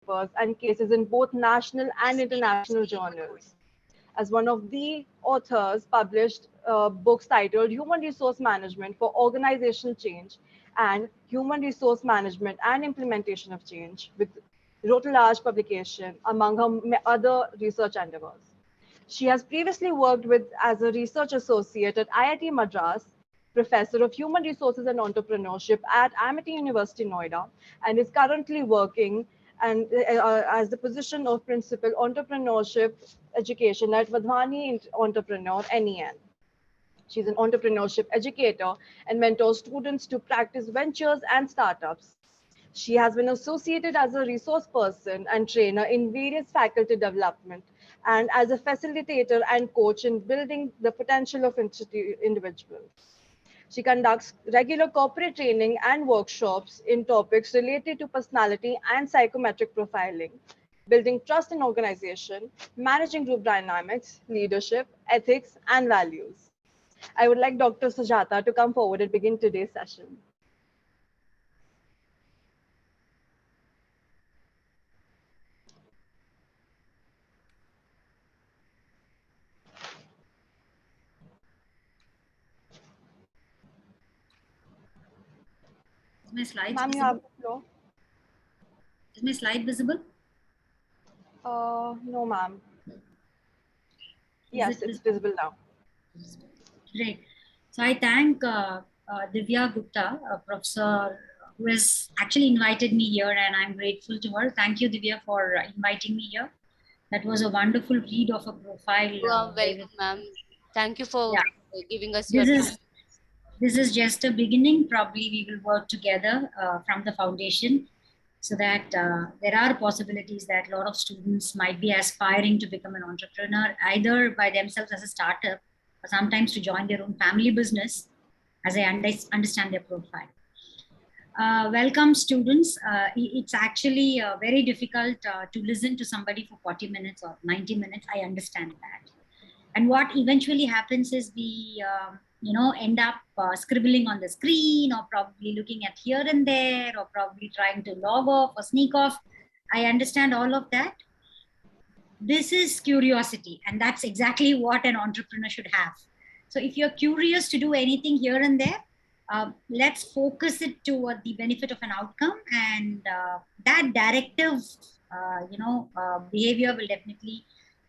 papers and cases in both national and international journals. As one of the authors, published books titled Human Resource Management for Organizational Change and Human Resource Management and Implementation of Change, with wrote a large publication among her other research endeavors. She has previously worked as a research associate at IIT Madras, professor of human resources and entrepreneurship at Amity University, Noida, and is currently working as the position of principal entrepreneurship education at Vadhani Entrepreneur NEN. She's an entrepreneurship educator and mentors students to practice ventures and startups. She has been associated as a resource person and trainer in various faculty development and as a facilitator and coach in building the potential of individuals. She conducts regular corporate training and workshops in topics related to personality and psychometric profiling, building trust in organization, managing group dynamics, leadership, ethics, and values. I would like Dr. Sujata to come forward and begin today's session. Is my slide Ma'am, you visible? have the floor. Is my slide visible? No, ma'am. Yes, it's visible now. Great. So I thank Divya Gupta, a professor who has actually invited me here, and I'm grateful to her. Thank you, Divya, for inviting me here. That was a wonderful read of a profile. You are welcome, ma'am. Thank you for giving us your time. This is just a beginning. Probably we will work together from the foundation so that there are possibilities that a lot of students might be aspiring to become an entrepreneur, either by themselves as a startup or sometimes to join their own family business, as I understand their profile. Welcome, students. It's actually very difficult to listen to somebody for 40 minutes or 90 minutes. I understand that. And what eventually happens is we end up scribbling on the screen, or probably looking at here and there, or probably trying to log off or sneak off. I understand all of that. This is curiosity, and that's exactly what an entrepreneur should have. So if you're curious to do anything here and there, let's focus it toward the benefit of an outcome, and that directive behavior will definitely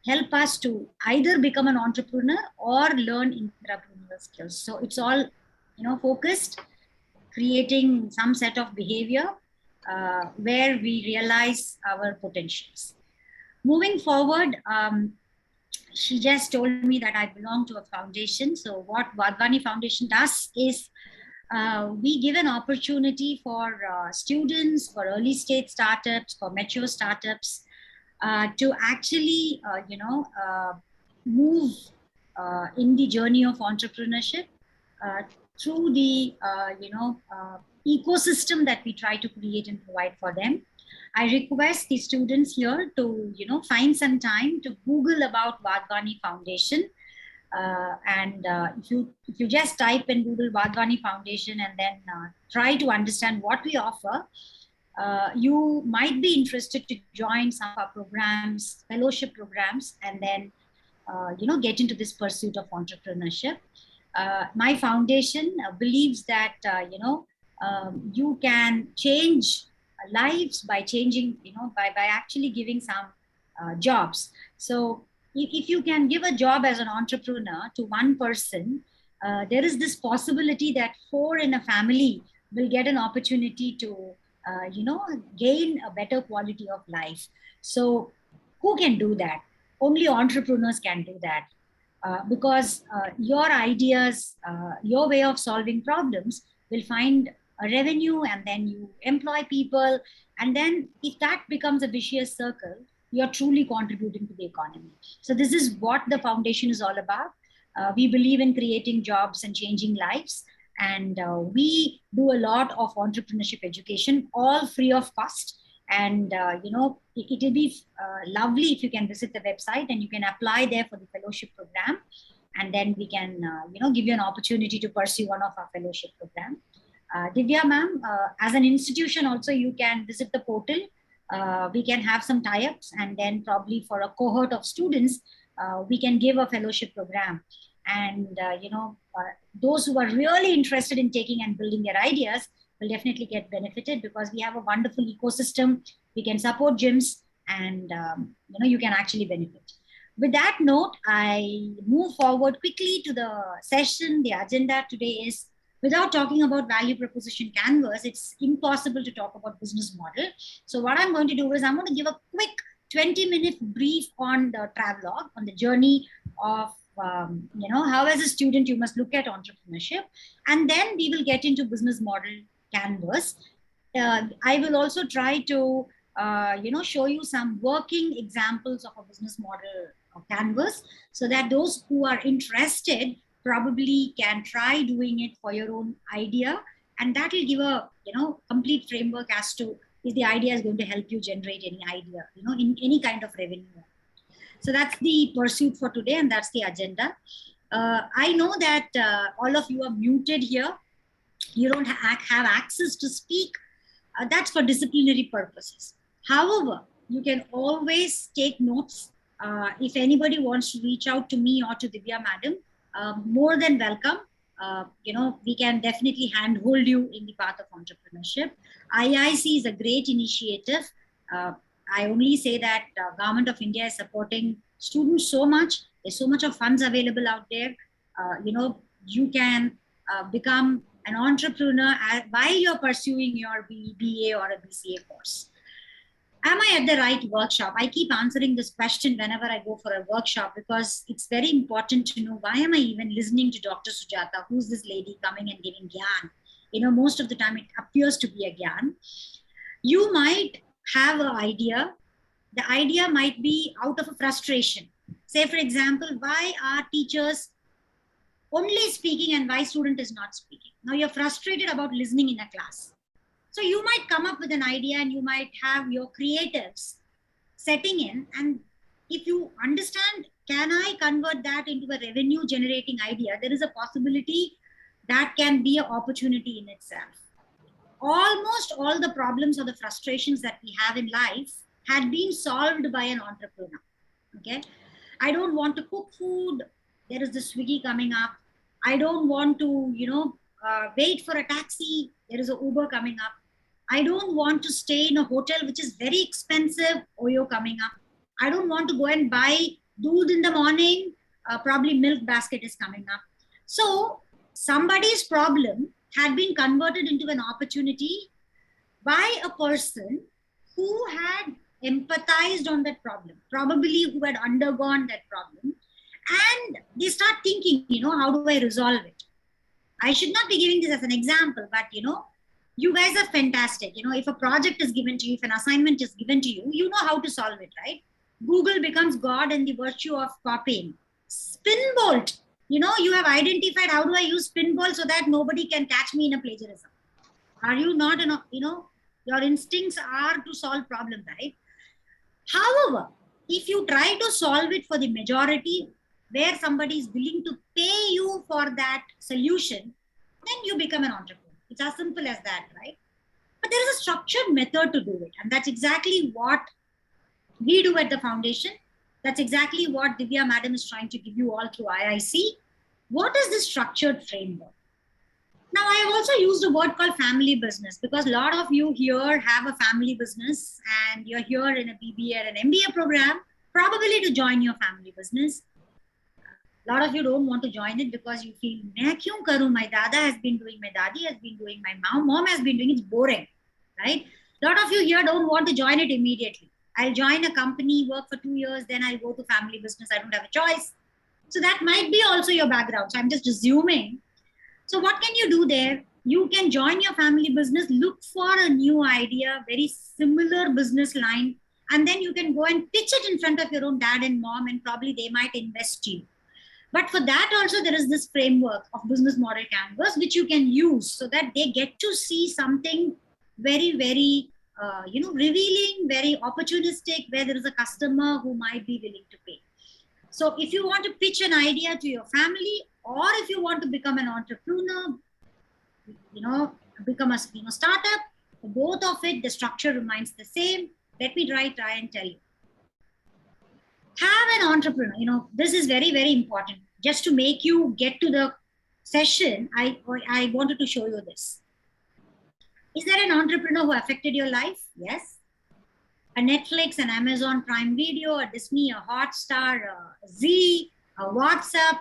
help us to either become an entrepreneur or learn entrepreneurial skills. So it's all, focused, creating some set of behavior where we realize our potentials. Moving forward, she just told me that I belong to a foundation. So what Vadhani Foundation does is we give an opportunity for students, for early stage startups, for mature startups, to actually, move in the journey of entrepreneurship through the, ecosystem that we try to create and provide for them. I request the students here to, find some time to Google about Vadhani Foundation. If you just type in Google Vadhani Foundation and then try to understand what we offer, you might be interested to join some of our programs, fellowship programs, and then, get into this pursuit of entrepreneurship. My foundation believes that, you can change lives by changing, by actually giving some jobs. So if you can give a job as an entrepreneur to one person, there is this possibility that 4 in a family will get an opportunity to gain a better quality of life. So who can do that? Only entrepreneurs can do that, because your ideas, your way of solving problems will find a revenue, and then you employ people. And then if that becomes a vicious circle, you're truly contributing to the economy. So this is what the foundation is all about. We believe in creating jobs and changing lives. And we do a lot of entrepreneurship education, all free of cost. And, it will be lovely if you can visit the website and you can apply there for the fellowship program. And then we can, give you an opportunity to pursue one of our fellowship program. Divya ma'am, as an institution also, you can visit the portal we can have some tie-ups, and then probably for a cohort of students, we can give a fellowship program. And, those who are really interested in taking and building their ideas will definitely get benefited, because we have a wonderful ecosystem. We can support gyms, and, you can actually benefit. With that note, I move forward quickly to the session. The agenda today is, without talking about value proposition canvas, it's impossible to talk about business model. So what I'm going to do is I'm going to give a quick 20-minute brief on the travelogue, on the journey of, how as a student you must look at entrepreneurship. And then we will get into business model canvas. I will also try to, show you some working examples of a business model canvas, so that those who are interested probably can try doing it for your own idea, and that will give a complete framework as to if the idea is going to help you generate any idea in any kind of revenue. So that's the pursuit for today, and that's the agenda. I know that all of you are muted here. You don't have access to speak. That's for disciplinary purposes. However, you can always take notes. If anybody wants to reach out to me or to Divya madam, more than welcome. We can definitely handhold you in the path of entrepreneurship. IIC is a great initiative. I only say that Government of India is supporting students so much. There's so much of funds available out there. You can become an entrepreneur while you're pursuing your BA or a BCA course. Am I at the right workshop? I keep answering this question whenever I go for a workshop, because it's very important to know, why am I even listening to Dr. Sujata? Who's this lady coming and giving gyan? Most of the time it appears to be a gyan. You might have an idea. The idea might be out of a frustration. Say, for example, why are teachers only speaking and why student is not speaking? Now you're frustrated about listening in a class. So you might come up with an idea, and you might have your creatives setting in. And if you understand, can I convert that into a revenue generating idea? There is a possibility that can be an opportunity in itself. Almost all the problems or the frustrations that we have in life had been solved by an entrepreneur. Okay. I don't want to cook food. There is the Swiggy coming up. I don't want to, wait for a taxi. There is a Uber coming up. I don't want to stay in a hotel, which is very expensive. Oyo coming up. I don't want to go and buy doodh in the morning. Probably milk basket is coming up. So somebody's problem had been converted into an opportunity by a person who had empathized on that problem, probably who had undergone that problem. And they start thinking, how do I resolve it? I should not be giving this as an example, but you guys are fantastic. If a project is given to you, if an assignment is given to you, you know how to solve it, right? Google becomes God in the virtue of copying. Spinbolt, you have identified, how do I use Spinbolt so that nobody can catch me in a plagiarism? Are you not, your instincts are to solve problems, right? However, if you try to solve it for the majority, where somebody is willing to pay you for that solution, then you become an entrepreneur. It's as simple as that, right? But there is a structured method to do it. And that's exactly what we do at the foundation. That's exactly what Divya madam is trying to give you all through IIC. What is this structured framework? Now, I have also used a word called family business, because a lot of you here have a family business and you're here in a BBA or an MBA program, probably to join your family business. A lot of you don't want to join it because you feel, main kyun karu? My dada has been doing, my dadi has been doing, my mom has been doing, it's boring, right? A lot of you here don't want to join it immediately. I'll join a company, work for 2 years, then I'll go to family business. I don't have a choice. So that might be also your background. So I'm just assuming. So what can you do there? You can join your family business, look for a new idea, very similar business line, and then you can go and pitch it in front of your own dad and mom, and probably they might invest you. But for that also, there is this framework of business model canvas, which you can use so that they get to see something very, very, revealing, very opportunistic, where there is a customer who might be willing to pay. So if you want to pitch an idea to your family, or if you want to become an entrepreneur, become a startup, both of it, the structure remains the same. let me try and tell you. Have an entrepreneur. You know, this is very, very important. Just to make you get to the session, I wanted to show you this. Is there an entrepreneur who affected your life? Yes. A Netflix, an Amazon Prime Video, a Disney, a Hotstar, a Z, a WhatsApp.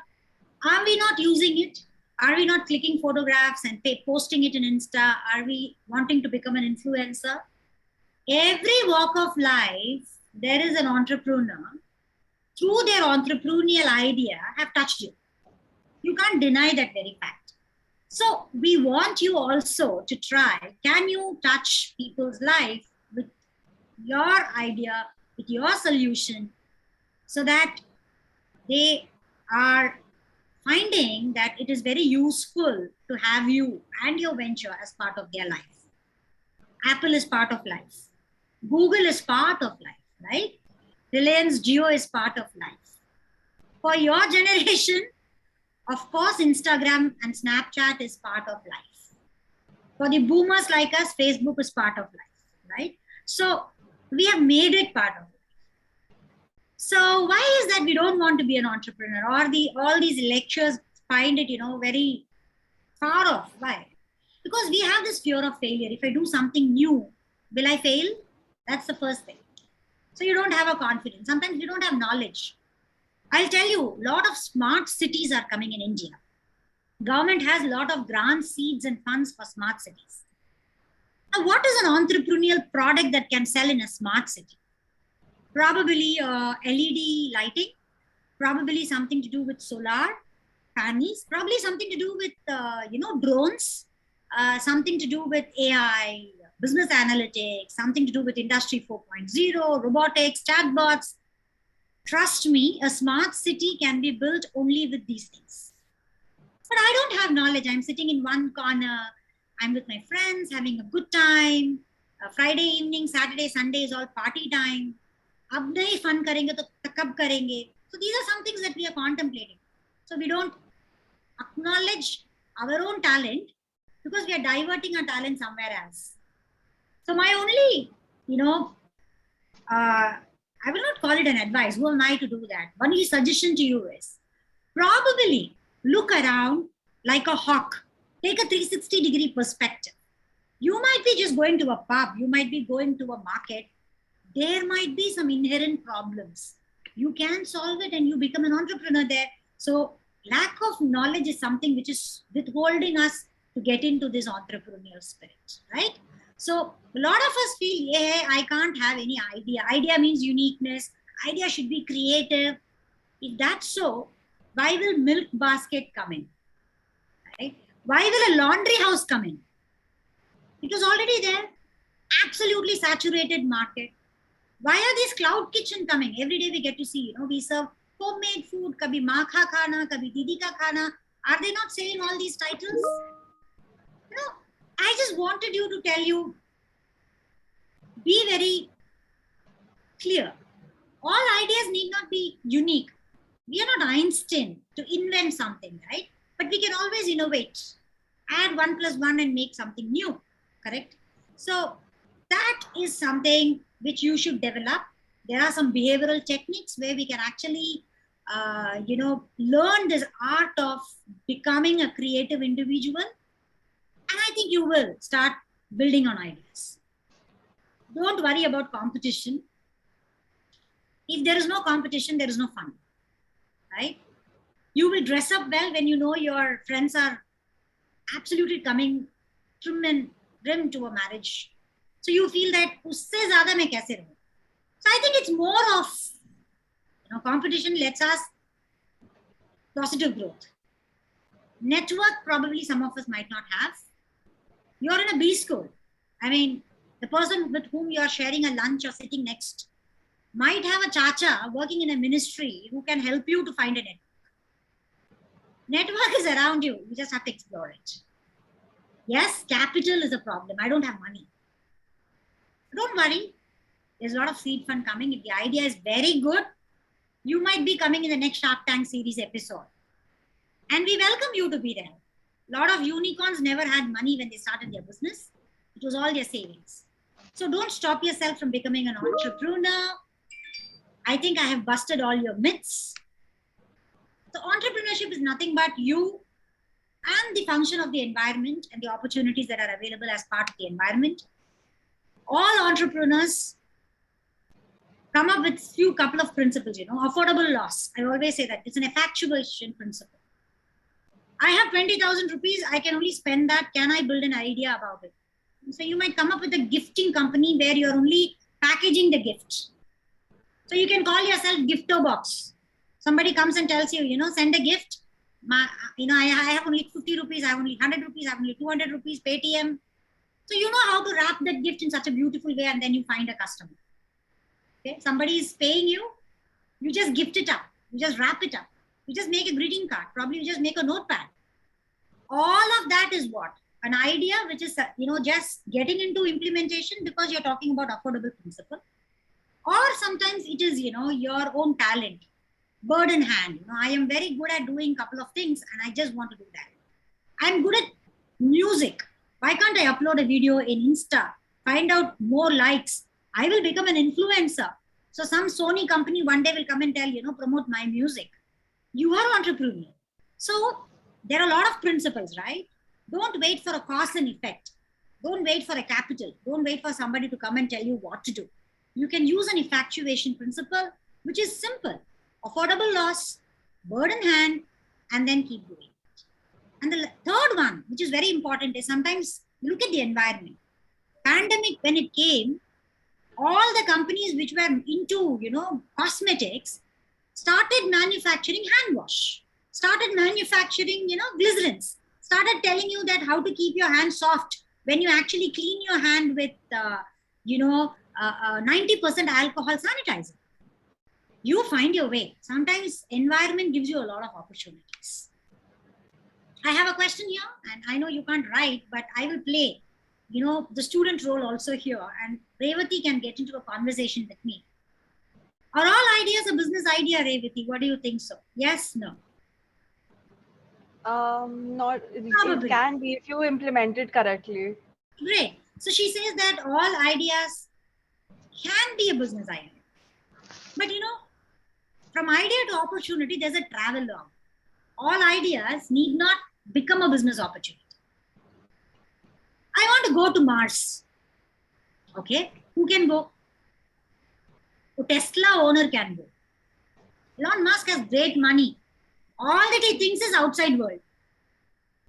Are we not using it? Are we not clicking photographs and posting it in Insta? Are we wanting to become an influencer? Every walk of life, there is an entrepreneur. Through their entrepreneurial idea, have touched you. You can't deny that very fact. So we want you also to try. Can you touch people's life with your idea, with your solution, so that they are finding that it is very useful to have you and your venture as part of their life. Apple is part of life. Google is part of life, right? Reliance Jio is part of life. For your generation, of course, Instagram and Snapchat is part of life. For the boomers like us, Facebook is part of life, right? So we have made it part of life. So why is that we don't want to be an entrepreneur, or all these lectures find it, very far off? Why? Because we have this fear of failure. If I do something new, will I fail? That's the first thing. So you don't have a confidence. Sometimes you don't have knowledge. I'll tell you, a lot of smart cities are coming in India. Government has a lot of grants, seeds and funds for smart cities. Now, what is an entrepreneurial product that can sell in a smart city? Probably LED lighting, probably something to do with solar panels, probably something to do with, drones, something to do with AI, business analytics, something to do with Industry 4.0, robotics, chatbots. Trust me, a smart city can be built only with these things. But I don't have knowledge. I'm sitting in one corner. I'm with my friends, having a good time. Friday evening, Saturday, Sunday is all party time. Ab nahi fun karenge to kab karenge. So these are some things that we are contemplating. So we don't acknowledge our own talent because we are diverting our talent somewhere else. So my only, I will not call it an advice. Who am I to do that? Only suggestion to you is probably look around like a hawk. Take a 360-degree perspective. You might be just going to a pub. You might be going to a market. There might be some inherent problems. You can solve it and you become an entrepreneur there. So lack of knowledge is something which is withholding us to get into this entrepreneurial spirit, right? So a lot of us feel, I can't have any idea. Idea means uniqueness. Idea should be creative. If that's so, why will milk basket come in? Right? Why will a laundry house come in? It was already there. Absolutely saturated market. Why are these cloud kitchen coming? Every day we get to see, we serve homemade food. Kabhi maa ka khana, kabhi didi ka khana. Are they not saying all these titles? I just wanted you to tell you, be very clear. All ideas need not be unique. We are not Einstein to invent something, right? But we can always innovate, add 1 + 1 and make something new, correct? So that is something which you should develop. There are some behavioral techniques where we can actually, learn this art of becoming a creative individual. And I think you will start building on ideas. Don't worry about competition. If there is no competition, there is no fun, right? You will dress up well when you know your friends are absolutely coming trim and trim to a marriage. So you feel that, usse zyada main kaise rahu? So I think it's more of, competition lets us positive growth. Network, probably some of us might not have. You're in a B school. I mean, the person with whom you are sharing a lunch or sitting next might have a chacha working in a ministry who can help you to find a network. Network is around you. You just have to explore it. Yes, capital is a problem. I don't have money. Don't worry. There's a lot of seed fund coming. If the idea is very good, you might be coming in the next Shark Tank series episode. And we welcome you to be there. A lot of unicorns never had money when they started their business. It was all their savings. So don't stop yourself from becoming an entrepreneur. I think I have busted all your myths. So entrepreneurship is nothing but you and the function of the environment and the opportunities that are available as part of the environment. All entrepreneurs come up with few couple of principles, affordable loss. I always say that it's an effectuation principle. I have 20,000 rupees. I can only spend that. Can I build an idea about it? So you might come up with a gifting company where you're only packaging the gift. So you can call yourself Gifto Box. Somebody comes and tells you, send a gift. I have only 50 rupees. I have only 100 rupees. I have only 200 rupees, Paytm. So you know how to wrap that gift in such a beautiful way, and then you find a customer. Okay, somebody is paying you. You just gift it up. You just wrap it up. You just make a greeting card. Probably you just make a notepad. All of that is what? An idea which is, just getting into implementation because you're talking about affordable principle. Or sometimes it is, your own talent, bird in hand. I am very good at doing a couple of things and I just want to do that. I'm good at music. Why can't I upload a video in Insta, find out more likes? I will become an influencer. So some Sony company one day will come and tell, promote my music. You are entrepreneurial. So there are a lot of principles, right? Don't wait for a cause and effect. Don't wait for a capital. Don't wait for somebody to come and tell you what to do. You can use an infatuation principle, which is simple. Affordable loss, bird in hand, and then keep doing it. And the third one, which is very important, is sometimes look at the environment. Pandemic, when it came, all the companies which were into, cosmetics started manufacturing hand wash, started manufacturing, glycerins, started telling you that how to keep your hand soft when you actually clean your hand with, 90% alcohol sanitizer. You find your way. Sometimes environment gives you a lot of opportunities. I have a question here, and I know you can't write, but I will play, the student role also here, and Revati can get into a conversation with me. Are all ideas a business idea, Revati? What do you think so? Yes, no? Not, Probably. it can be if you implement it correctly. Great. So she says that all ideas can be a business idea. But from idea to opportunity, there's a travel log. All ideas need not become a business opportunity. I want to go to Mars. Okay, who can go? A Tesla owner can go. Elon Musk has great money. All that he thinks is outside world.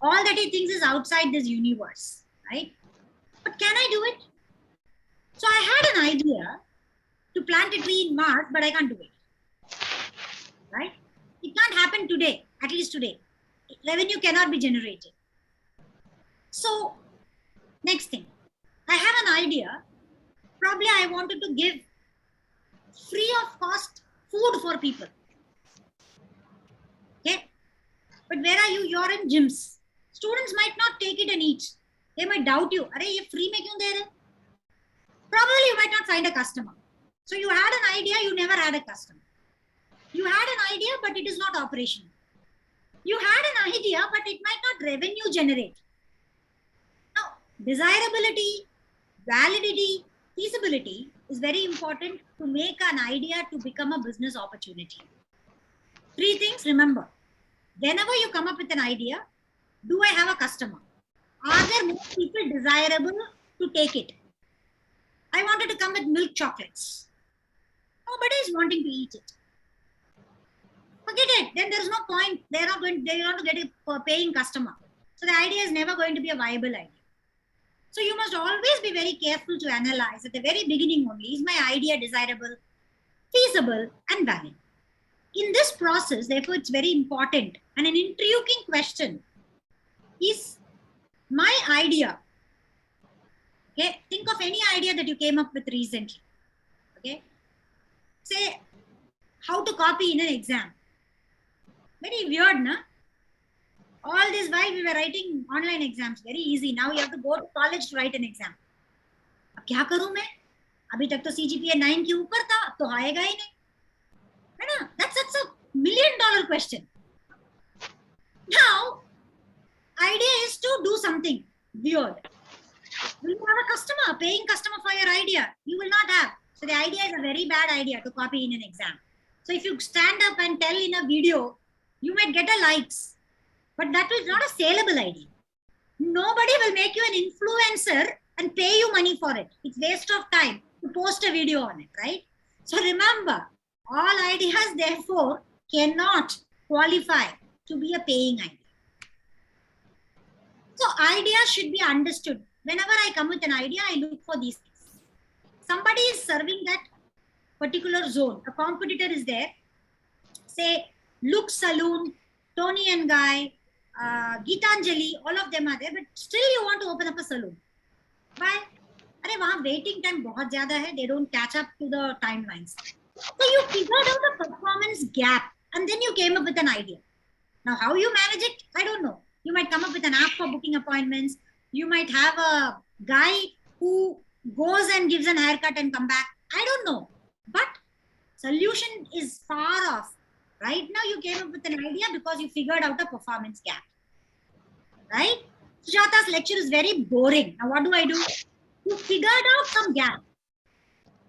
All that he thinks is outside this universe, right? But can I do it? So I had an idea to plant a tree in Mars, but I can't do it. Right? It can't happen today, at least today. Revenue cannot be generated. So, next thing, I have an idea. Probably I wanted to give free of cost food for people. Okay? But where are you? You're in gyms. Students might not take it and eat. They might doubt you. Are you free? Mein kyun de rahe? Probably you might not find a customer. So you had an idea, you never had a customer. You had an idea, but it is not operational. You had an idea, but it might not revenue generate. Now, desirability, validity, feasibility is very important to make an idea to become a business opportunity. 3 things, remember. Whenever you come up with an idea, do I have a customer? Are there more people desirable to take it? I wanted to come with milk chocolates. Nobody is wanting to eat it. Forget it. Then there's no point. They want to get a paying customer. So the idea is never going to be a viable idea. So you must always be very careful to analyze at the very beginning only, is my idea desirable, feasible, and valid? In this process, therefore, it's very important. And an intriguing question is my idea. Okay, think of any idea that you came up with recently. Okay, say how to copy in an exam. Very weird, na? All this while we were writing online exams, very easy. Now you have to go to college to write an exam. अब क्या करूं मैं? अभी तक तो CGPA 9 के ऊपर था, अब तो आएगा ही नहीं, है ना? That's a $1 million question. Now, idea is to do something weird. Will you have a customer, a paying customer for your idea? You will not have. So the idea is a very bad idea to copy in an exam. So if you stand up and tell in a video, you might get a likes, but that is not a saleable idea. Nobody will make you an influencer and pay you money for it. It's waste of time to post a video on it, right? So remember, all ideas therefore cannot qualify to be a paying idea. So ideas should be understood. Whenever I come with an idea, I look for these things. Somebody is serving that particular zone. A competitor is there. Say, Look Saloon, Tony and Guy, Geetanjali, all of them are there. But still you want to open up a saloon. Why? Arey, waiting time bahut zyada hai. They don't catch up to the timelines. So you figured out a performance gap and then you came up with an idea. Now, how you manage it, I don't know. You might come up with an app for booking appointments. You might have a guy who goes and gives an haircut and come back. I don't know. But solution is far off. Right now, you came up with an idea because you figured out a performance gap. Right? Sujata's lecture is very boring. Now, what do? You figured out some gap.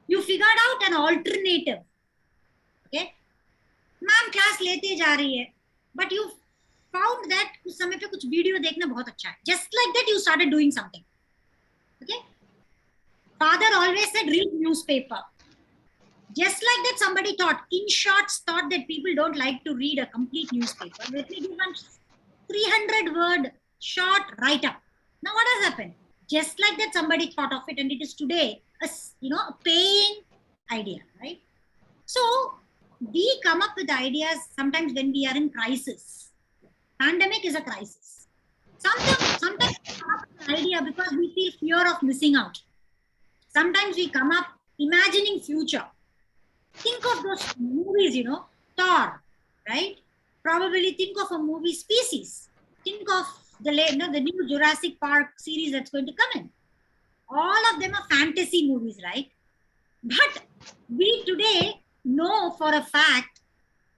You figured out an alternative. Okay? Ma'am, class lete ja rahi hai. But you found that उस समय पे कुछ video देखना बहुत अच्छा है. Just like that, you started doing something. Okay? Father always said, read newspaper. Just like that, somebody thought, in shorts, thought that people don't like to read a complete newspaper. Let me give one 300-word short write-up. Now, what has happened? Just like that, somebody thought of it, and it is today a paying idea, right? So we come up with ideas sometimes when we are in crisis. Pandemic is a crisis. Sometimes we come up with an idea because we feel fear of missing out. Sometimes we come up imagining future. Think of those movies, Thor, right? Probably think of a movie Species. Think of the new Jurassic Park series that's going to come in. All of them are fantasy movies, right? But we today know for a fact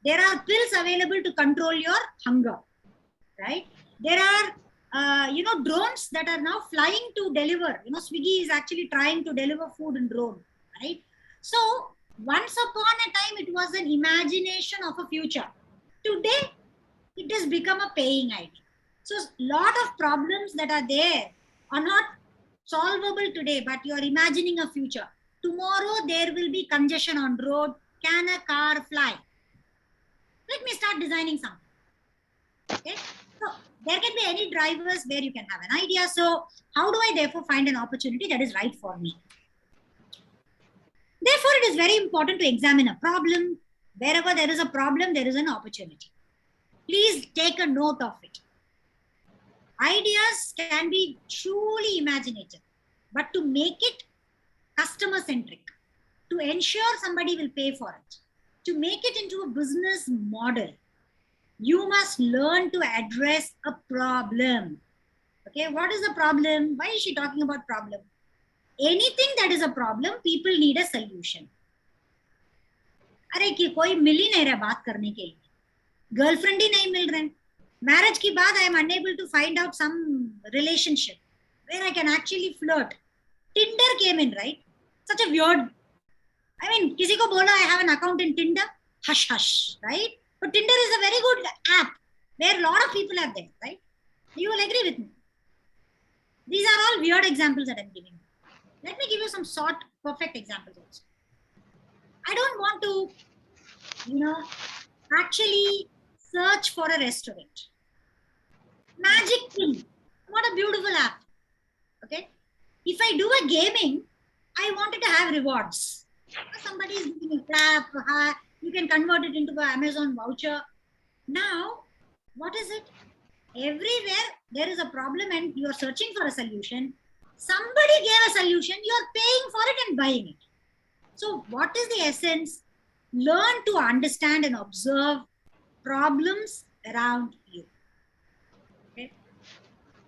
there are pills available to control your hunger, right? There are, drones that are now flying to deliver. Swiggy is actually trying to deliver food in drone, right? So once upon a time, it was an imagination of a future. Today, it has become a paying idea. So a lot of problems that are there are not solvable today, but you are imagining a future. Tomorrow, there will be congestion on road. Can a car fly? Let me start designing something. Okay? So there can be any drivers where you can have an idea. So how do I therefore find an opportunity that is right for me? Therefore, it is very important to examine a problem. Wherever there is a problem, there is an opportunity. Please take a note of it. Ideas can be truly imaginative, but to make it customer-centric, to ensure somebody will pay for it, to make it into a business model, you must learn to address a problem. Okay, what is the problem? Why is she talking about problem? Anything that is a problem, people need a solution. अरे कि कोई मिल ही नहीं रहा बात करने के लिए, girlfriend ही नहीं मिल रहे. Marriage के बाद I am unable to find out some relationship where I can actually flirt. Tinder came in, right? Such a weird. I mean, किसी को बोला I have an account in Tinder, hush hush, right? But Tinder is a very good app where a lot of people are there, right? You will agree with me. These are all weird examples that I'm giving. Let me give you some short, perfect examples also. I don't want to, actually search for a restaurant. Magic King, what a beautiful app. Okay. If I do a gaming, I wanted to have rewards. Somebody is giving a clap, you can convert it into an Amazon voucher. Now, what is it? Everywhere there is a problem and you are searching for a solution. Somebody gave a solution, you are paying for it and buying it. So what is the essence? Learn to understand and observe problems around you. Okay.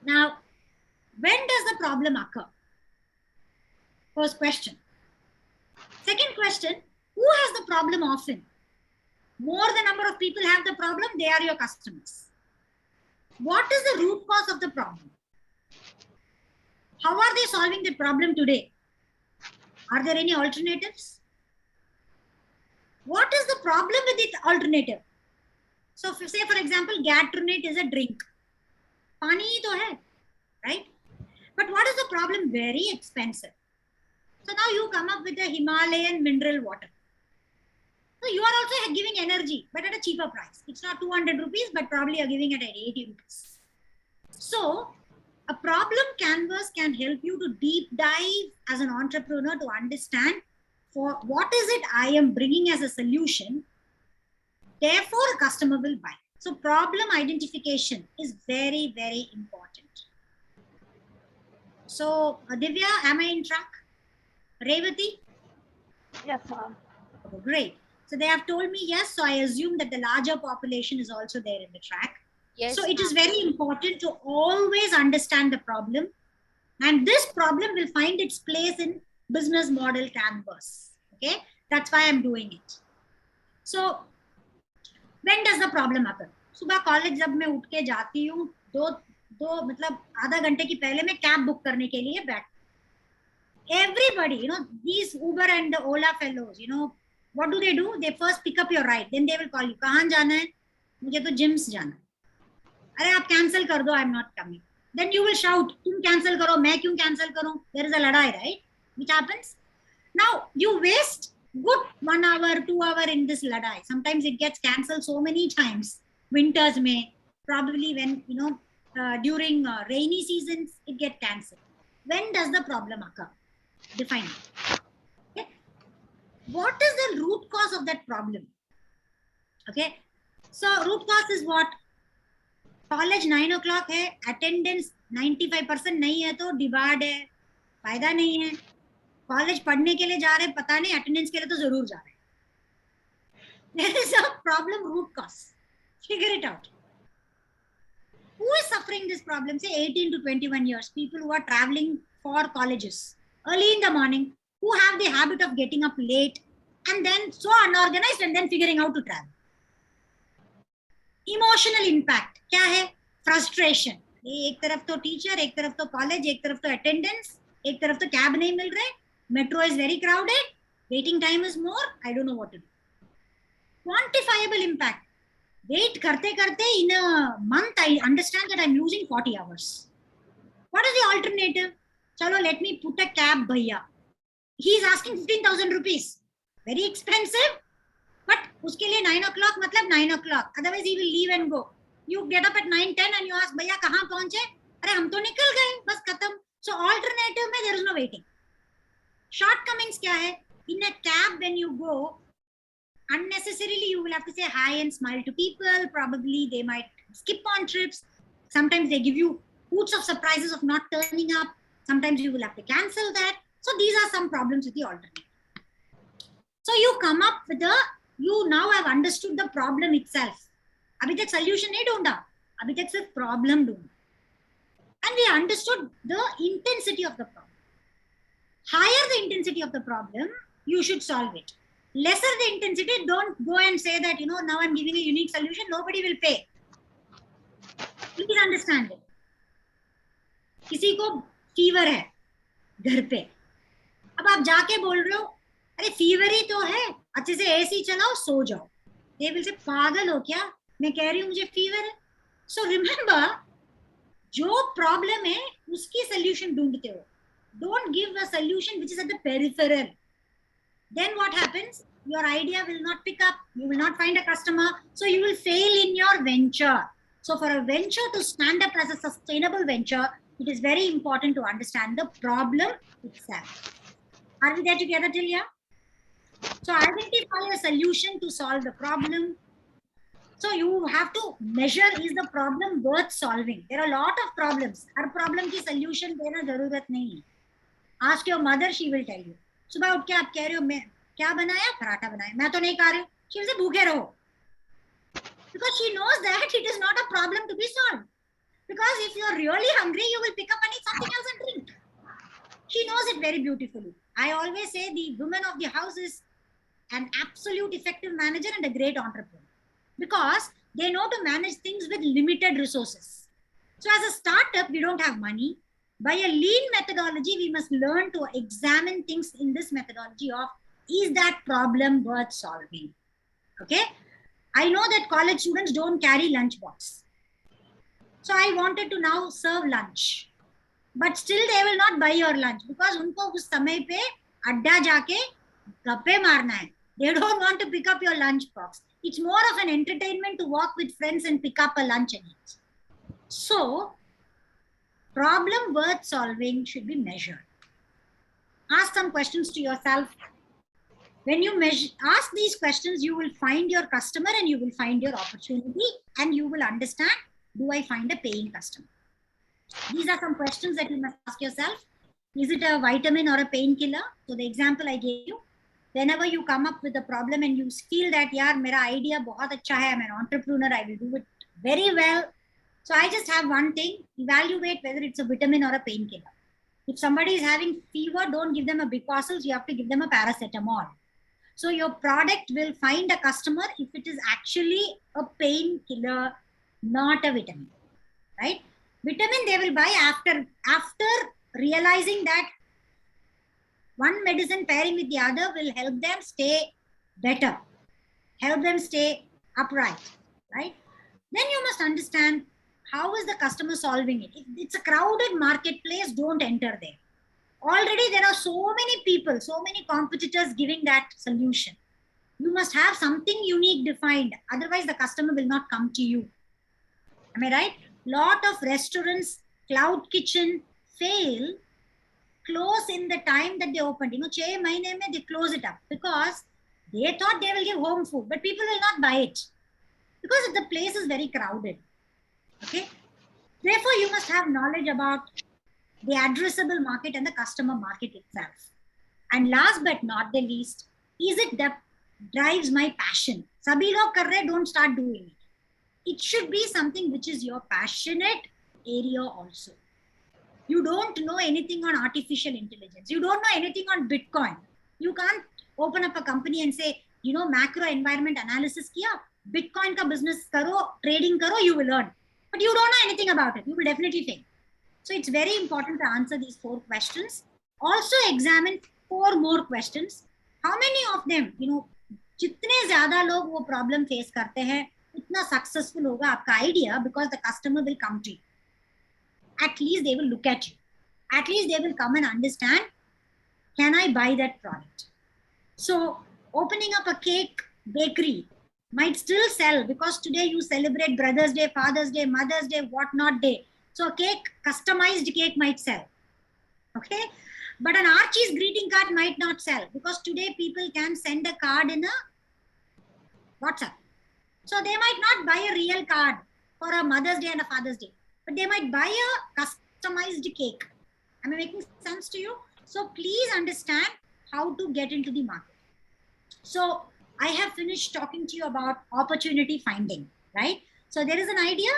Now, when does the problem occur? First question. Second question, who has the problem often? More the number of people have the problem, they are your customers. What is the root cause of the problem? How are they solving the problem today? Are there any alternatives? What is the problem with the alternative? So say for example, Gatorade is a drink. Pani hi to hai, right? But what is the problem? Very expensive. So now you come up with a Himalayan mineral water. So you are also giving energy, but at a cheaper price. It's not 200 rupees, but probably you're giving it at 80 rupees. So a problem canvas can help you to deep dive as an entrepreneur to understand for what is it I am bringing as a solution. Therefore, a customer will buy. So problem identification is very, very important. So Divya, am I in track? Revati? Yes, ma'am. Oh, great. So they have told me yes. So I assume that the larger population is also there in the track. Yes. So it is very important to always understand the problem. And this problem will find its place in business model canvas. Okay. That's why I'm doing it. So when does the problem happen? सुबह college जब मैं उठ के जाती हूँ दो मतलब आधा घंटे की पहले मैं कैब बुक करने के लिए बैठ everybody, you know, these Uber and the Ola fellows, you know, what do? They first pick up your ride, then they will call you. कहाँ जाना है? मुझे तो जिम्स जाना है. अरे आप कैंसिल कर दो, I'm not coming. Then you will shout, तुम कैंसिल करो, मैं क्यों कैंसिल करूं? There is a लड़ाई, right? Which happens. Now you waste good 1 hour, 2 hour in this ladai. Sometimes it gets cancelled so many times. Winters may, probably when, you know, during rainy seasons, it get cancelled. When does the problem occur? Define it. Okay. What is the root cause of that problem? Okay. So root cause is what? College 9 o'clock है, attendance 95% नहीं है तो debarred है, फायदा नहीं है. College पढ़ने के लिए जा रहे हैं, पता नहीं, अटेंडेंस के लिए तो जरूर जा रहे हैं. There is a problem root cause. Figure it out. Who is suffering this problem? Say 18 to 21 years, people who are traveling for colleges early in the morning, who have the habit of getting up late and then so unorganized and then figuring out to travel. Emotional impact क्या है? Frustration. एक तरफ तो teacher, एक तरफ तो college, एक तरफ तो अटेंडेंस, एक तरफ तो कैब नहीं मिल रहे, metro is very crowded, waiting time is more, I don't know what to do. Quantifiable impact. Wait karte karte in a month I understand that I'm losing 40 hours. What is the alternative? Chalo, let me put a cab bhaiya. He is asking 15,000 rupees. Very expensive. But uske liye 9 o'clock matlab 9 o'clock. Otherwise he will leave and go. You get up at 9:10 and you ask, bhaiya kahan pahunche? Arey hum to nikal gaye. Bas khatam. So alternative mein there is no waiting. Shortcomings kya hai? In a cab when you go, unnecessarily you will have to say hi and smile to people. Probably they might skip on trips. Sometimes they give you hoots of surprises of not turning up. Sometimes you will have to cancel that. So these are some problems with the alternative. So you come up with you now have understood the problem itself. Abhi tak solution nahi dhoonda. Abhi tak sirf problem dhoonda. And we understood the intensity of the problem. Higher the intensity of the problem, you should solve it. Lesser the intensity, don't go and say that, you know, now I'm giving a unique solution, nobody will pay. Please understand it. किसी को fever है घर पे, अब आप जाके बोल रहे हो अरे फीवर ही तो है, अच्छे से एसी चलाओ सो जाओ. They will say पागल हो क्या, मैं कह रही हूँ मुझे फीवर है. So remember, जो प्रॉब्लम है उसकी सॉल्यूशन ढूंढते हो. Don't give a solution which is at the peripheral. Then what happens? Your idea will not pick up. You will not find a customer. So you will fail in your venture. So for a venture to stand up as a sustainable venture, it is very important to understand the problem itself. Are we there together till here? So identify a solution to solve the problem. So you have to measure, is the problem worth solving? There are a lot of problems. Her problem की solution देना जरूरत नहीं है. Ask your mother, she will tell you. सुबह उठ के आप कह रहे हो मैं क्या बनाया, पराठा बनाया, मैं तो नहीं खा रही हूँ. She will say भूखे रहो. Because she knows that it is not a problem to be solved. Because if you are really hungry, you will pick up and eat something else and drink. She knows it very beautifully. I always say the woman of the house is an absolute effective manager and a great entrepreneur. Because they know to manage things with limited resources. So as a startup, we don't have money. By a lean methodology, we must learn to examine things in this methodology of, is that problem worth solving? Okay. I know that college students don't carry lunch box. So I wanted to now serve lunch. But still they will not buy your lunch because unko us samay pe adda jaake gappe marna hai. They don't want to pick up your lunch box. It's more of an entertainment to walk with friends and pick up a lunch and eat. So, problem worth solving should be measured. Ask some questions to yourself. When you ask these questions, you will find your customer and you will find your opportunity and you will understand, do I find a paying customer? These are some questions that you must ask yourself. Is it a vitamin or a painkiller? So the example I gave you, whenever you come up with a problem and you feel that, yaar, mera idea bahut acha hai, I'm an entrepreneur, I will do it very well. So I just have one thing, evaluate whether it's a vitamin or a painkiller. If somebody is having fever, don't give them a Bicosils, you have to give them a paracetamol. So your product will find a customer if it is actually a painkiller, not a vitamin, right? Vitamin they will buy after realizing that one medicine pairing with the other will help them stay better, help them stay upright, right? Then you must understand, how is the customer solving it? If it's a crowded marketplace, don't enter there. Already there are so many people, so many competitors giving that solution. You must have something unique defined. Otherwise, the customer will not come to you. Am I right? Lot of restaurants, cloud kitchen fail, close in the time that they opened. 6 mahine mein they close it up because they thought they will give home food, but people will not buy it because the place is very crowded. Okay. Therefore, you must have knowledge about the addressable market and the customer market itself. And last but not the least, is it that drives my passion? Sabhi log kar rahe, don't start doing it. It should be something which is your passionate area also. You don't know anything on artificial intelligence. You don't know anything on Bitcoin. You can't open up a company and say, macro environment analysis kiya, Bitcoin ka business karo, trading karo, you will earn. But you don't know anything about it. You will definitely fail. So it's very important to answer these 4 questions. Also examine 4 more questions. How many of them, jitne zyada log wo problem face karte hain, itna successful hoga aapka idea because the customer will come to you. At least they will look at you. At least they will come and understand, can I buy that product? So opening up a cake bakery might still sell because today you celebrate Brother's Day, Father's Day, Mother's Day, whatnot day. So a cake, customized cake might sell. Okay. But an Archie's greeting card might not sell because today people can send a card in a WhatsApp. So they might not buy a real card for a Mother's Day and a Father's Day, but they might buy a customized cake. Am I making sense to you? So please understand how to get into the market. So I have finished talking to you about opportunity finding, right? So there is an idea.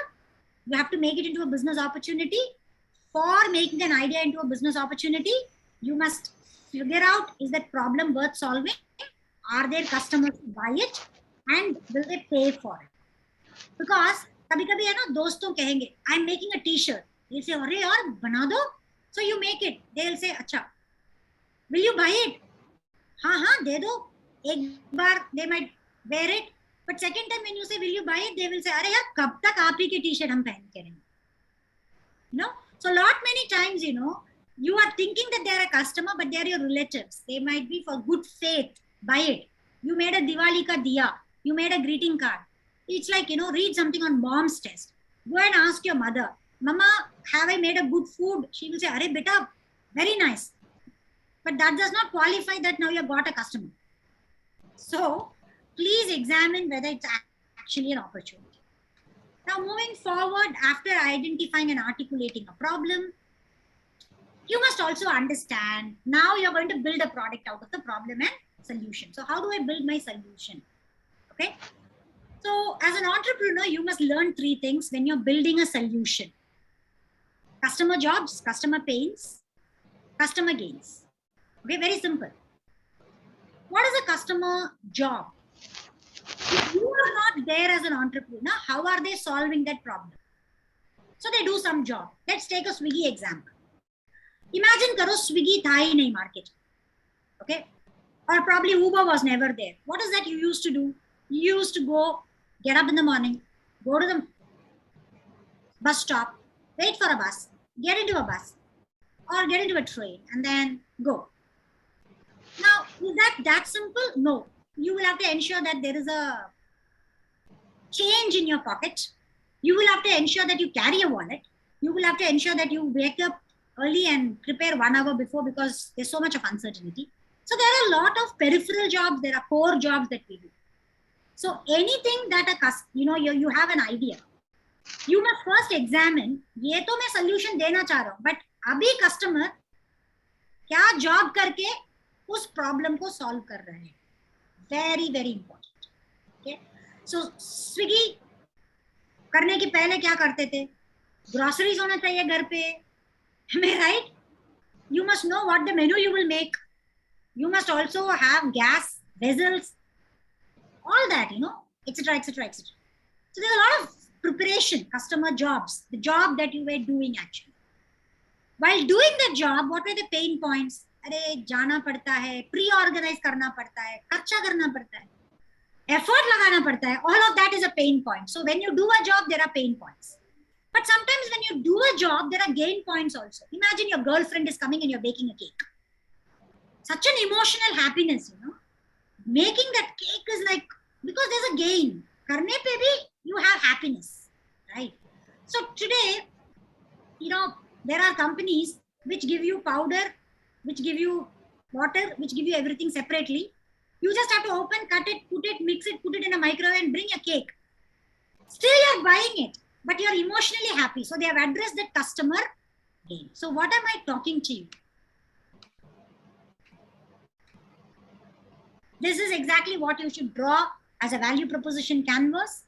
You have to make it into a business opportunity. For making an idea into a business opportunity, you must figure out, is that problem worth solving? Are there customers who buy it? And will they pay for it? Because kabhi-kabhi hai na, doston kahenge, I'm making a t-shirt. They'll say, arey yaar, bana do. So you make it. They'll say, acha, will you buy it? Haan, de do. Ek bar, they might wear it. But second time when you say, will you buy it? They will say, arey yaar, kab tak aap hi ke t-shirt hum pehen ke rahenge. So lot many times, you are thinking that they're a customer, but they're your relatives. They might be for good faith. Buy it. You made a Diwali ka diya. You made a greeting card. It's like, read something on mom's test. Go and ask your mother, Mama, have I made a good food? She will say, arey beta, very nice. But that does not qualify that now you have got a customer. So please examine whether it's actually an opportunity. Now moving forward, after identifying and articulating a problem, you must also understand, now you're going to build a product out of the problem and solution. So how do I build my solution? Okay. So as an entrepreneur, you must learn 3 things when you're building a solution. Customer jobs, customer pains, customer gains. Okay, very simple. What is a customer job? If you are not there as an entrepreneur, how are they solving that problem? So they do some job. Let's take a Swiggy example. Imagine karo Swiggy tha hi nahi market. Okay. Or probably Uber was never there. What is that you used to do? You used to go, get up in the morning, go to the bus stop, wait for a bus, get into a bus or get into a train and then go. Now, is that simple? No. You will have to ensure that there is a change in your pocket. You will have to ensure that you carry a wallet. You will have to ensure that you wake up early and prepare 1 hour before because there's so much of uncertainty. So there are a lot of peripheral jobs. There are core jobs that we do. So anything that you have an idea. You must first examine, ये तो मैं solution देना चाह रहा हूँ, but अभी customer क्या job करके उस problem को solve कर रहे हैं. Very, very important. Okay. So Swiggy करने के पहले क्या करते थे? Groceries होना चाहिए घर पे. Am I right? You must know what the menu you will make. You must also have gas, vessels, all that, etc., etc., etc. So there's a lot of preparation, customer jobs, the job that you were doing actually. While doing the job, what were the pain points? अरे जाना पड़ता है, pre-organize करना पड़ता है, खर्चा करना पड़ता है, effort लगाना पड़ता है. All of that is a pain point. So when you do a job, there are pain points. But sometimes when you do a job, there are gain points also. Imagine your girlfriend is coming and you're baking a cake. Such an emotional happiness, Making that cake is like, because there's a gain. Karne pe bhi you have happiness, right? So today, there are companies which give you powder, which give you water, which give you everything separately. You just have to open, cut it, put it, mix it, put it in a microwave and bring a cake. Still you're buying it, but you're emotionally happy. So they have addressed that customer gain. So what am I talking to you? This is exactly what you should draw as a value proposition canvas.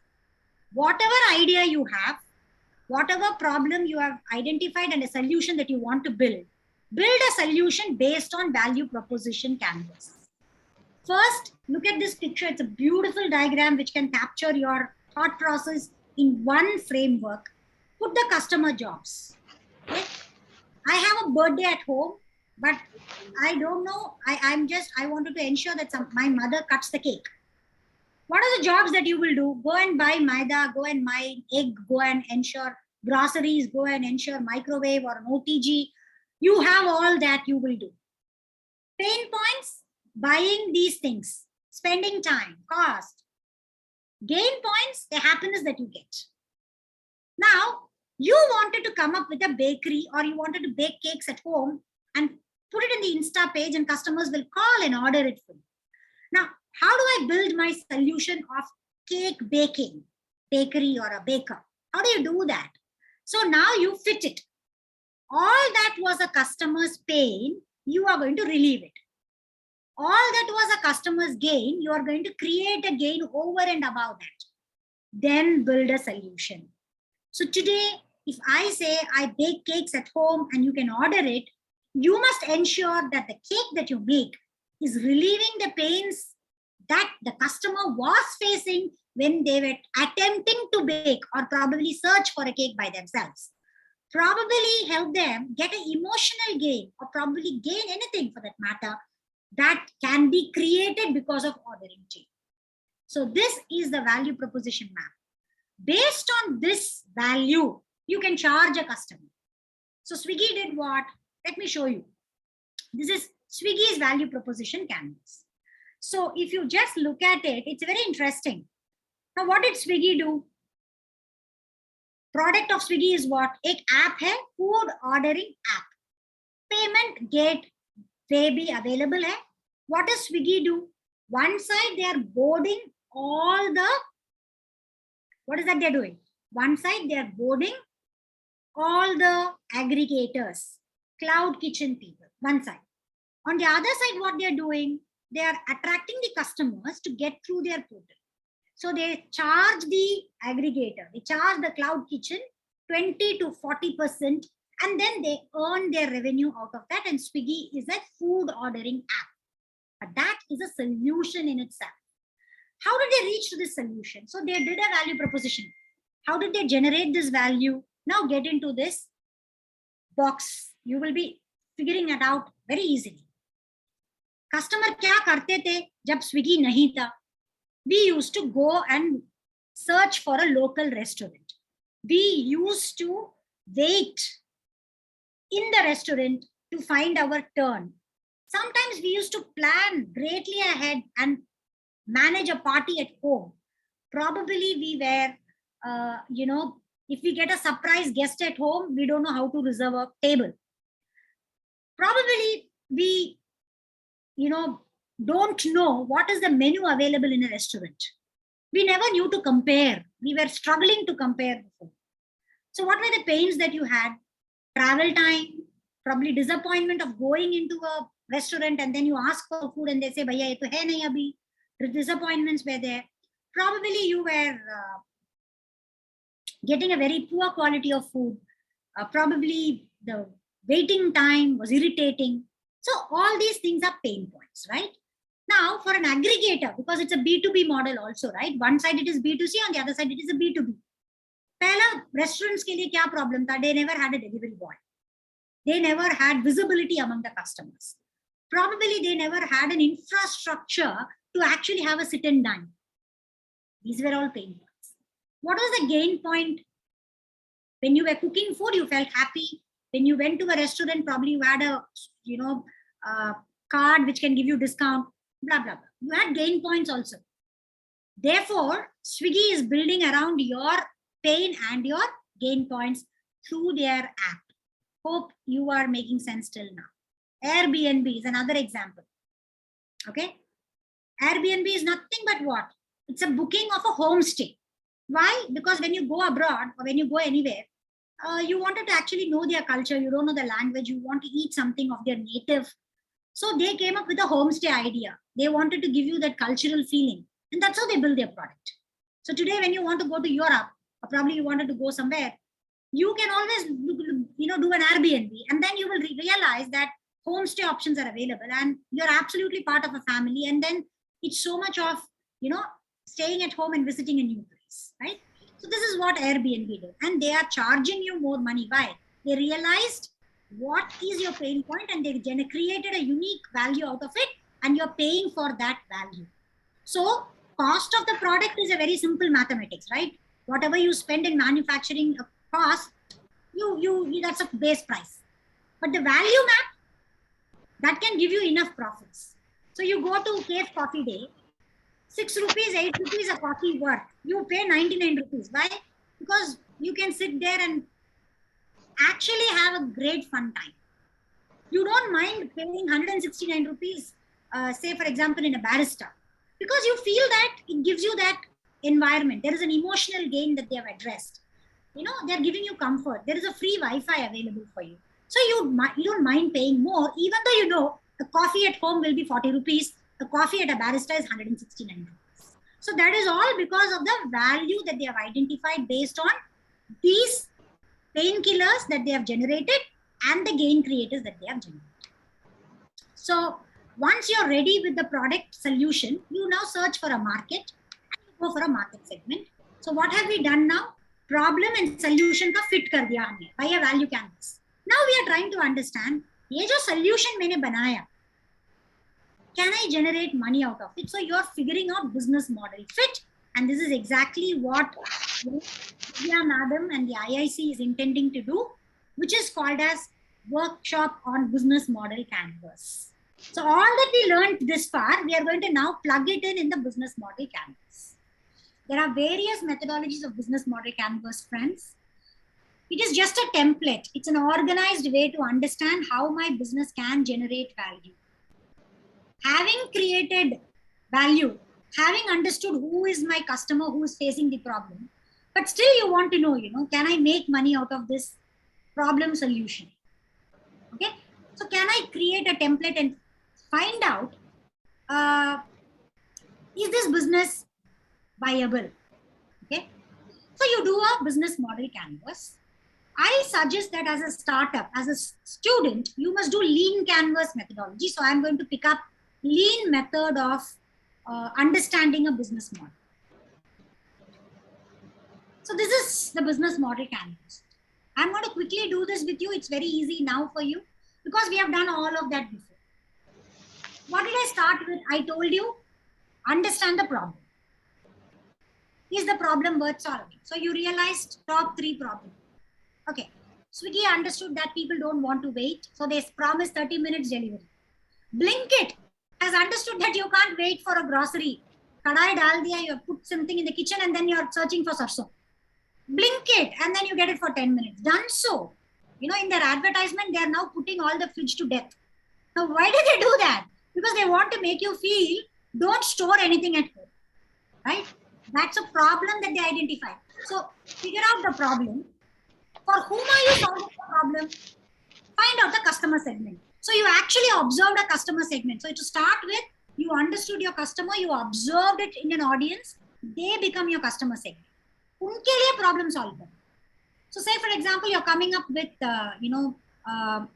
Whatever idea you have, whatever problem you have identified and a solution that you want to build a solution based on value proposition canvas. First, look at this picture. It's a beautiful diagram which can capture your thought process in one framework. Put the customer jobs. Okay? I have a birthday at home, but I don't know. I wanted to ensure that my mother cuts the cake. What are the jobs that you will do? Go and buy maida, go and buy egg, go and ensure groceries, go and ensure microwave or an OTG. You have all that you will do. Pain points, buying these things, spending time, cost. Gain points, the happiness that you get. Now, you wanted to come up with a bakery or you wanted to bake cakes at home and put it in the Insta page and customers will call and order it for you. Now, how do I build my solution of cake baking, bakery or a baker? How do you do that? So now you fit it. All that was a customer's pain, you are going to relieve it. All that was a customer's gain, you are going to create a gain over and above that. Then build a solution. So today, if I say I bake cakes at home and you can order it, you must ensure that the cake that you make is relieving the pains that the customer was facing when they were attempting to bake or probably search for a cake by themselves. Probably help them get an emotional gain or probably gain anything for that matter that can be created because of ordering change. So this is the value proposition map. Based on this value, you can charge a customer. So Swiggy did what? Let me show you. This is Swiggy's value proposition canvas. So if you just look at it, it's very interesting. Now, what did Swiggy do? Product of Swiggy is what? Ek app hai, food ordering app. Payment gateway bhi available hai. What does Swiggy do? One side they are boarding all the, what is that they're doing? One side they are boarding all the aggregators, cloud kitchen people, one side. On the other side, what they're doing, they are attracting the customers to get through their portal. So they charge the aggregator, they charge the cloud kitchen 20 to 40%, and then they earn their revenue out of that. And Swiggy is a food ordering app. But that is a solution in itself. How did they reach to this solution? So they did a value proposition. How did they generate this value? Now get into this box. You will be figuring it out very easily. Customer क्या करते थे जब Swiggy नहीं था? We used to go and search for a local restaurant. We used to wait in the restaurant to find our turn. Sometimes we used to plan greatly ahead and manage a party at home. Probably we were, if we get a surprise guest at home, we don't know how to reserve a table. Probably we, don't know what is the menu available in a restaurant. We never knew to compare. We were struggling to compare before. So what were the pains that you had? Travel time, probably disappointment of going into a restaurant and then you ask for food and they say, "Bhaiya, ye to hai nahi abhi." The disappointments were there. Probably you were getting a very poor quality of food. Probably the waiting time was irritating. So all these things are pain points, right? Now for an aggregator, because it's a B2B model also, right? One side it is B2C, on the other side it is a B2B. Pehla restaurants ke liye kya problem tha? They never had a delivery boy. They never had visibility among the customers. Probably they never had an infrastructure to actually have a sit and dine. These were all pain points. What was the gain point? When you were cooking food, you felt happy. When you went to a restaurant, probably you had a card which can give you discount, blah, blah, blah. You had gain points also. Therefore, Swiggy is building around your pain and your gain points through their app. Hope you are making sense till now. Airbnb is another example. Okay. Airbnb is nothing but what? It's a booking of a homestay. Why? Because when you go abroad or when you go anywhere, you wanted to actually know their culture. You don't know the language. You want to eat something of their native. So they came up with a homestay idea. They wanted to give you that cultural feeling. And that's how they build their product. So today, when you want to go to Europe, or probably you wanted to go somewhere, you can always do an Airbnb, and then you will realize that homestay options are available and you're absolutely part of a family. And then it's so much of staying at home and visiting a new place, right? So this is what Airbnb did, and they are charging you more money. Why? They realized what is your pain point and they created a unique value out of it, and you're paying for that value. So cost of the product is a very simple mathematics, right? Whatever you spend in manufacturing cost, you that's a base price. But the value map, that can give you enough profits. So you go to Cave Coffee Day, 6 rupees, 8 rupees a coffee worth. You pay 99 rupees. Why? Because you can sit there and actually have a great fun time. You don't mind paying 169 rupees, say for example in a barista, because you feel that it gives you that environment. There is an emotional gain that they have addressed. They're giving you comfort. There is a free Wi-Fi available for you. So you don't mind paying more, even though the coffee at home will be 40 rupees. The coffee at a barista is 169 rupees. So that is all because of the value that they have identified based on these painkillers that they have generated and the gain creators that they have generated. So once you're ready with the product solution, you now search for a market and you go for a market segment. So what have we done now? Problem and solution ka fit kar diya humne by a value canvas. Now we are trying to understand, ye jo solution maine banaya, can I generate money out of it? So you're figuring out business model fit, and this is exactly what Vidya Madam and the IIC is intending to do, which is called as workshop on business model canvas. So all that we learned this far, we are going to now plug it in the business model canvas. There are various methodologies of business model canvas, friends. It is just a template. It's an organized way to understand how my business can generate value. Having created value, having understood who is my customer, who is facing the problem, but still you want to know, can I make money out of this problem solution? Okay. So can I create a template and find out, is this business viable? Okay. So you do a business model canvas. I suggest that as a startup, as a student, you must do lean canvas methodology. So I'm going to pick up lean method of understanding a business model. So this is the business model canvas. I'm going to quickly do this with you. It's very easy now for you. because we have done all of that before. What did I start with? I told you, understand the problem. Is the problem worth solving? So you realized top 3 problems. Okay. Swiggy understood that people don't want to wait, so they promised 30 minutes delivery. Blinkit has understood that you can't wait for a grocery. Kadai dal diya, you put something in the kitchen and then you're searching for sarson. Blinkit, and then you get it for 10 minutes. Done so. You know, in their advertisement, they are now putting all the fridge to death. Now, why do they do that? Because they want to make you feel, don't store anything at home. Right? That's a problem that they identify. So, figure out the problem. For whom are you solving the problem? Find out the customer segment. So, you actually observed a customer segment. So, to start with, you understood your customer, you observed it in an audience, they become your customer segment. Unke liye problem solve karo. So say for example, you're coming up with, a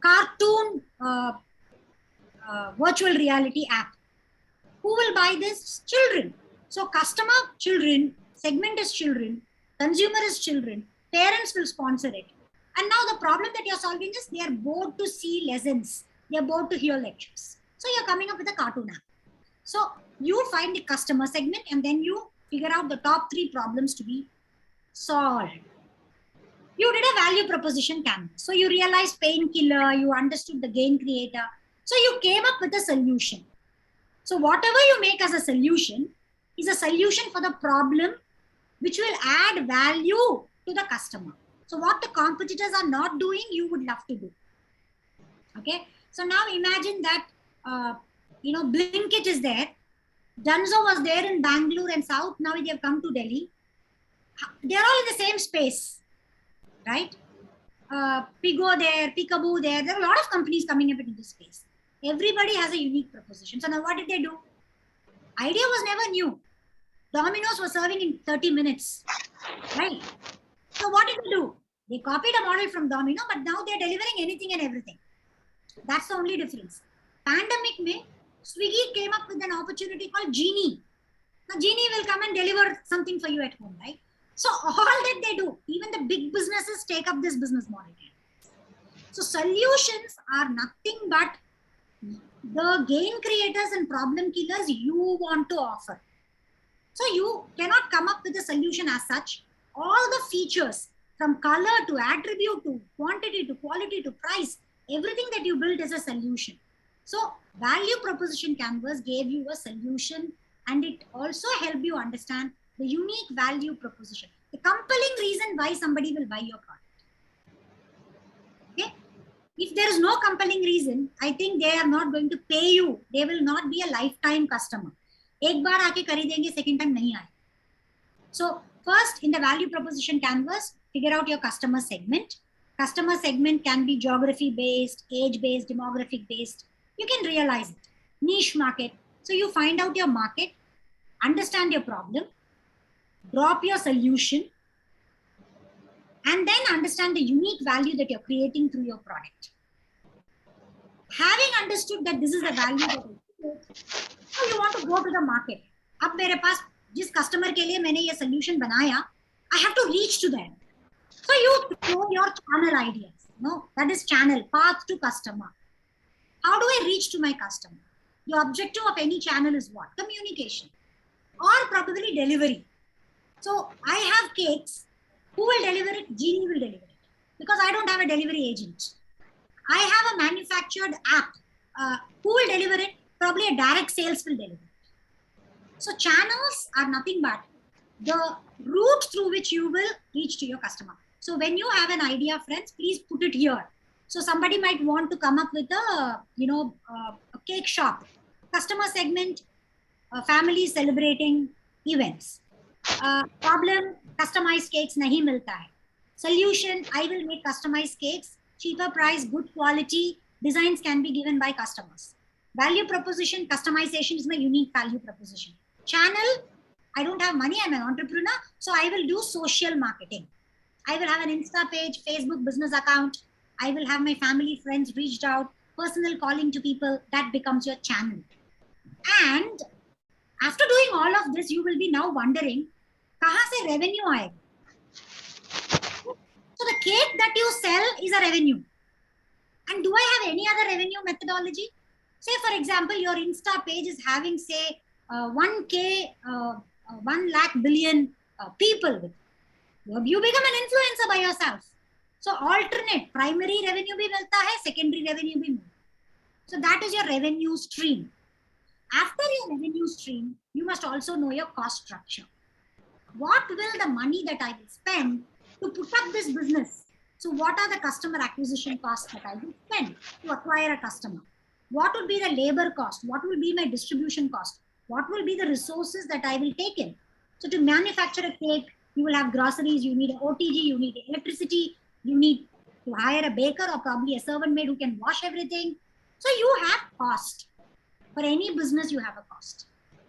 cartoon virtual reality app. Who will buy this? Children. So customer, children, segment is children, consumer is children, parents will sponsor it. And now the problem that you're solving is they are bored to see lessons. They are bored to hear lectures. So you're coming up with a cartoon app. So you find the customer segment and then you figure out the top 3 problems to be solved. You did a value proposition canvas. So you realized painkiller, you understood the gain creator. So you came up with a solution. So whatever you make as a solution is a solution for the problem which will add value to the customer. So what the competitors are not doing, you would love to do. Okay. So now imagine that, Blinkit is there. Dunzo was there in Bangalore and South. Now they have come to Delhi. They're all in the same space, right? Pigo there, Peekaboo there. There are a lot of companies coming up into this space. Everybody has a unique proposition. So now what did they do? Idea was never new. Domino's was serving in 30 minutes, right? So what did they do? They copied a model from Domino, but now they're delivering anything and everything. That's the only difference. Pandemic mein, Swiggy came up with an opportunity called Genie. Now Genie will come and deliver something for you at home, right? So all that they do, even the big businesses take up this business model. So solutions are nothing but the gain creators and problem killers you want to offer. So you cannot come up with a solution as such. All the features from color to attribute to quantity to quality to price, everything that you build is a solution. So value proposition canvas gave you a solution and it also helped you understand the unique value proposition, the compelling reason why somebody will buy your product. Okay? If there is no compelling reason, I think they are not going to pay you. They will not be a lifetime customer. एक बार आके खरीदेंगे, second time नहीं आए. So first in the value proposition canvas, figure out your customer segment. Customer segment can be geography based, age based, demographic based. You can realize it. Niche market. So you find out your market, understand your problem, drop your solution, and then understand the unique value that you're creating through your product. Having understood that this is the value that you create, so you want to go to the market. अब मेरे पास जिस customer के लिए मैंने ये solution बनाया, I have to reach to them. So you throw your channel ideas. No, that is channel, path to customer. How do I reach to my customer? The objective of any channel is what? Communication or probably delivery. So I have cakes. Who will deliver it? Genie will deliver it because I don't have a delivery agent. I have a manufactured app. Who will deliver it? Probably a direct sales will deliver it. So channels are nothing but the route through which you will reach to your customer. So when you have an idea, friends, please put it here. So somebody might want to come up with a cake shop, customer segment, families celebrating events. Problem, customized cakes nahi milta hai. Solution, I will make customized cakes, cheaper price, good quality, designs can be given by customers. Value proposition, customization is my unique value proposition. Channel, I don't have money, I'm an entrepreneur, so I will do social marketing. I will have an Insta page, Facebook business account. I will have my family, friends reached out, personal calling to people. That becomes your channel. And after doing all of this, you will be now wondering, kahan se revenue aayega? So the cake that you sell is a revenue. And do I have any other revenue methodology? Say, for example, your Insta page is having, say, 1K, 1 lakh billion people with you. You become an influencer by yourself. So alternate, primary revenue bhi milta hai, secondary revenue bhi milta. So that is your revenue stream. After your revenue stream, you must also know your cost structure. What will the money that I will spend to put up this business? So what are the customer acquisition costs that I will spend to acquire a customer? What will be the labor cost? What will be my distribution cost? What will be the resources that I will take in? So to manufacture a cake, you will have groceries, you need an OTG, you need electricity, you need to hire a baker or probably a servant maid who can wash everything. So you have cost. For any business, you have a cost,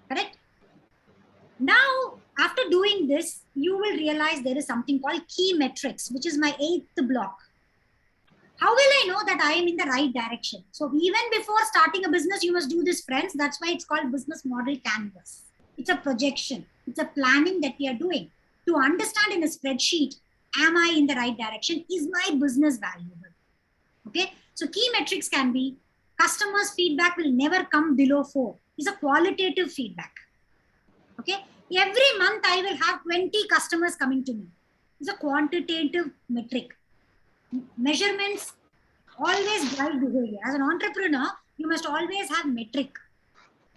correct? Now, after doing this, you will realize there is something called key metrics, which is my 8th block. How will I know that I am in the right direction? So even before starting a business, you must do this, friends. That's why it's called business model canvas. It's a projection. It's a planning that we are doing to understand in a spreadsheet, am I in the right direction? Is my business valuable? Okay. So key metrics can be customers' feedback will never come below 4. It's a qualitative feedback. Okay. Every month I will have 20 customers coming to me. It's a quantitative metric. Measurements always guide behavior. As an entrepreneur, you must always have metric.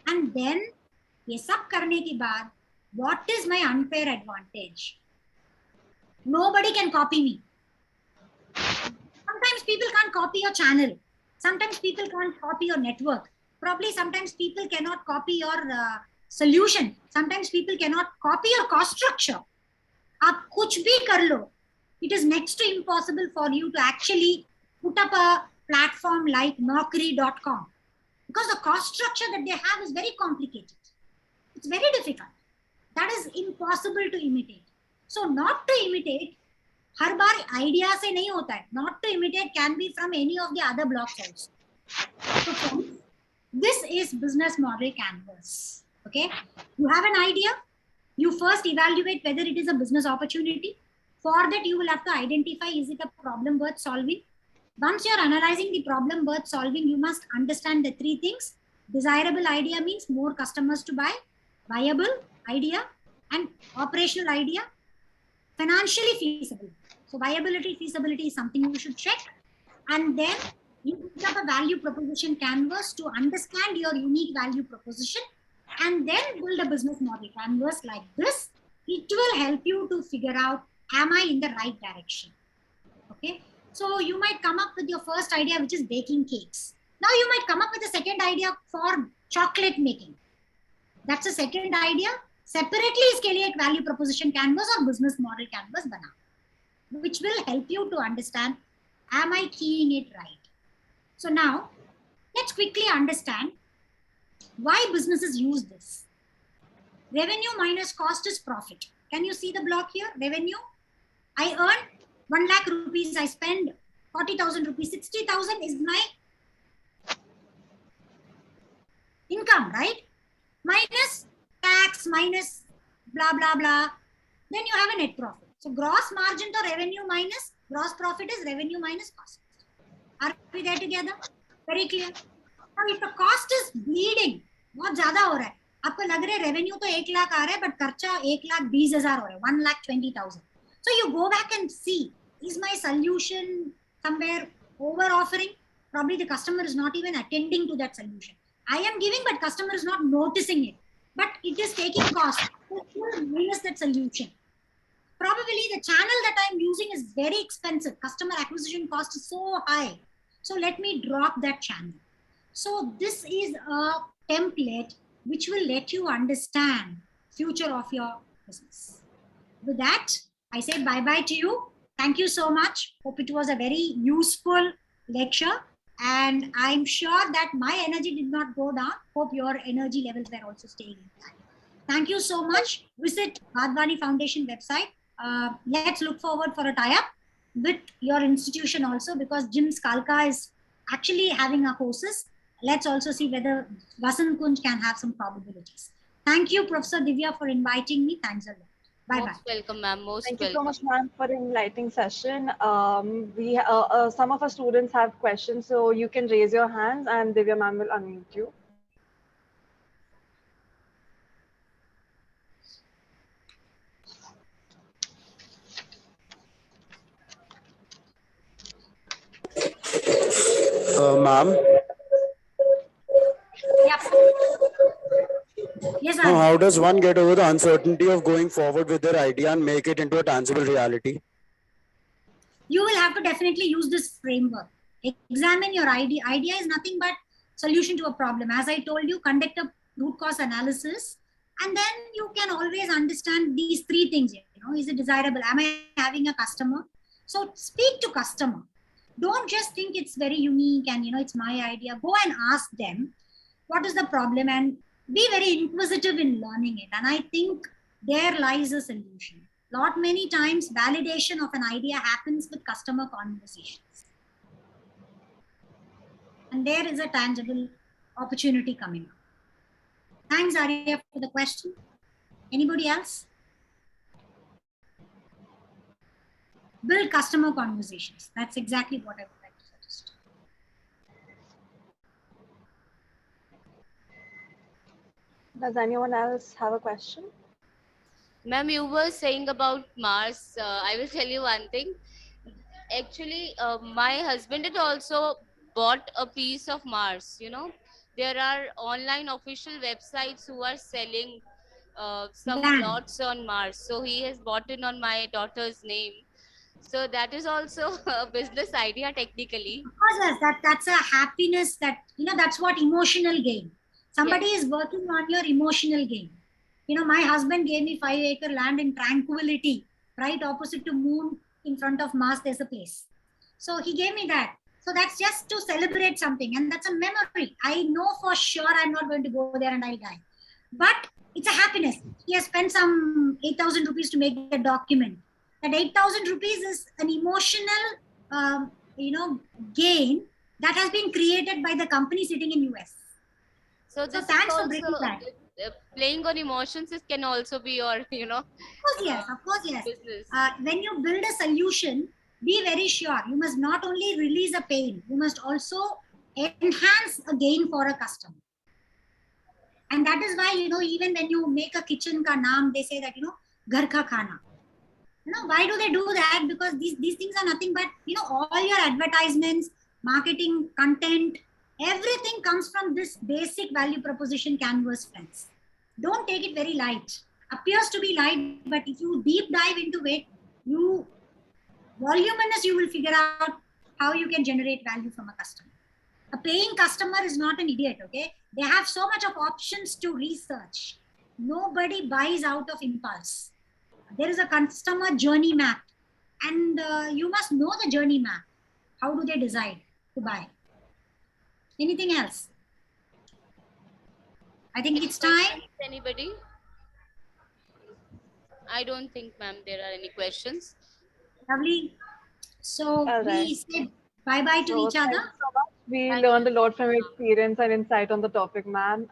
And then, ये सब करने के बाद, what is my unfair advantage? Nobody can copy me. Sometimes people can't copy your channel. Sometimes people can't copy your network. Probably sometimes people cannot copy your solution. Sometimes people cannot copy your cost structure. आप कुछ भी कर लो. It is next to impossible for you to actually put up a platform like Naukri.com because the cost structure that they have is very complicated. It's very difficult. That is impossible to imitate. So not to imitate, her bar idea से नहीं होता है. Not to imitate can be from any of the other blocks also. So friends, this is business model canvas. Okay, you have an idea. You first evaluate whether it is a business opportunity. For that, you will have to identify, is it a problem worth solving? Once you're analyzing the problem worth solving, you must understand the 3 things. Desirable idea means more customers to buy. Viable idea and operational idea. Financially feasible. So viability, feasibility is something you should check. And then you put up a value proposition canvas to understand your unique value proposition and then build a business model canvas like this. It will help you to figure out, am I in the right direction? Okay. So you might come up with your first idea, which is baking cakes. Now you might come up with a second idea for chocolate making. That's a second idea. Separately, इसके लिए एक value proposition canvas or business model canvas बना, which will help you to understand, am I keying it right? So now, let's quickly understand why businesses use this. Revenue minus cost is profit. Can you see the block here? Revenue. I earn 1 lakh rupees. I spend 40,000 rupees. 60,000 is my income, right? Minus tax, minus blah, blah, blah. Then you have a net profit. So gross margin to revenue minus gross profit is revenue minus cost. Are we there together? Very clear. Now if the cost is bleeding, बहुत ज़्यादा हो रहा है. आपको लग रहा है revenue तो 1 लाख आ रहा है, बट खर्चा 1,20,000 हो रहा है, 1,20,000. So you go back and see, is my solution somewhere over offering? Probably the customer is not even attending to that solution. I am giving, but customer is not noticing it. But it is taking cost. So minus that solution. Probably the channel that I am using is very expensive. Customer acquisition cost is so high. So let me drop that channel. So this is a template which will let you understand future of your business. With that, I say bye-bye to you. Thank you so much. Hope it was a very useful lecture. And I'm sure that my energy did not go down. Hope your energy levels were also staying intact. Thank you so much. Visit Vadvani Foundation website. Let's look forward for a tie-up with your institution also, because JIMS Kalka is actually having a courses. Let's also see whether Vasant Kunj can have some probabilities. Thank you, Professor Divya, for inviting me. Thanks a lot. Bye-bye. Most welcome, ma'am. Most Thank you so welcome. much, ma'am, for an enlightening session. Some of our students have questions, so you can raise your hands and Divya ma'am will unmute you. Ma'am, Yep. Yes, now Arya. how does one get over the uncertainty of going forward with their idea and make it into a tangible reality? You will have to definitely use this framework. Examine your idea. Idea is nothing but solution to a problem. As I told you, conduct a root cause analysis, and then you can always understand these three things. Is it desirable? Am I having a customer? So speak to customer. Don't just think it's very unique and it's my idea. Go and ask them what is the problem and be very inquisitive in learning it. And I think there lies a solution. Many times validation of an idea happens with customer conversations. And there is a tangible opportunity coming up. Thanks, Arya, for the question. Anybody else? Build customer conversations. That's exactly what I would like to suggest. Does anyone else have a question? Ma'am, you were saying about Mars. I will tell you one thing. Actually, my husband had also bought a piece of Mars. There are online official websites who are selling some Yeah. plots on Mars. So he has bought it on my daughter's name. So that is also a business idea technically. Of course, yes, that's a happiness that's what emotional gain. Somebody Yes. is working on your emotional gain. My husband gave me 5-acre land in Tranquility, right opposite to Moon, in front of Mars. There's a place. So he gave me that. So that's just to celebrate something, and that's a memory. I know for sure I'm not going to go there and I'll die, but it's a happiness. He has spent some 8,000 rupees to make the document. That 8,000 rupees is an emotional, gain that has been created by the company sitting in US. So So this is thanks for also bringing that. playing on emotions. It can also be your, Of course, yes. business. When you build a solution, be very sure you must not only release a pain, you must also enhance a gain for a customer. And that is why, even when you make a kitchen ka naam, they say that, ghar ka khana. Why do they do that? Because these things are nothing but, all your advertisements, marketing, content, everything comes from this basic value proposition canvas fence. Don't take it very light. Appears to be light, but if you deep dive into it, voluminous, you will figure out how you can generate value from a customer. A paying customer is not an idiot, okay? They have so much of options to research. Nobody buys out of impulse. There is a customer journey map, and you must know the journey map. How do they decide to buy? Anything else? I think Any it's time. questions, anybody? I don't think, ma'am, there are any questions. Lovely. So All right. we say bye-bye to each Thank other. you so much. We Thank learned a you. lot from your experience and insight on the topic, ma'am.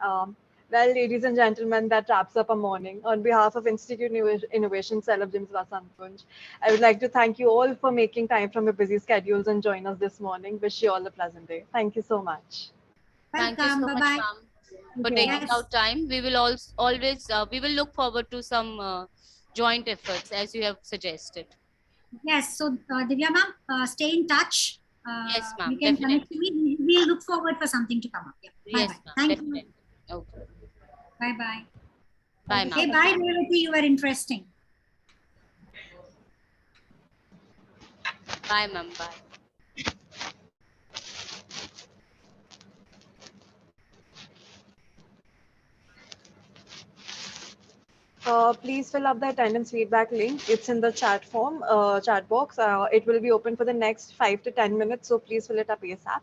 Well, ladies and gentlemen, that wraps up our morning. On behalf of Institute Innovation Cell of JIMS Vasankunj, I would like to thank you all for making time from your busy schedules and join us this morning. Wish you all a pleasant day. Thank you so much. Thank you Welcome. so much, Bye-bye. ma'am, for taking Yes. out time. We will always we will look forward to some joint efforts as you have suggested. Yes. So Divya ma'am, stay in touch. Yes, You ma'am, can connect definitely. to me. We'll look forward for something to come up. Yeah. Yes, Bye-bye. ma'am, Thank you. definitely. Okay. Bye-bye. Bye, Thank you so ma'am. Okay, much, bye, ma'am. Revati. You were interesting. Bye, ma'am. Bye. Please fill up the attendance feedback link. It's in the chat form, chat box. It will be open for the next 5 to 10 minutes. So please fill it up ASAP.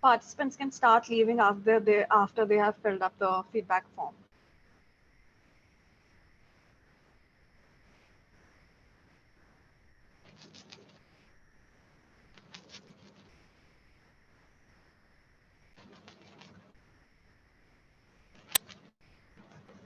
Participants can start leaving after they have filled up the feedback form.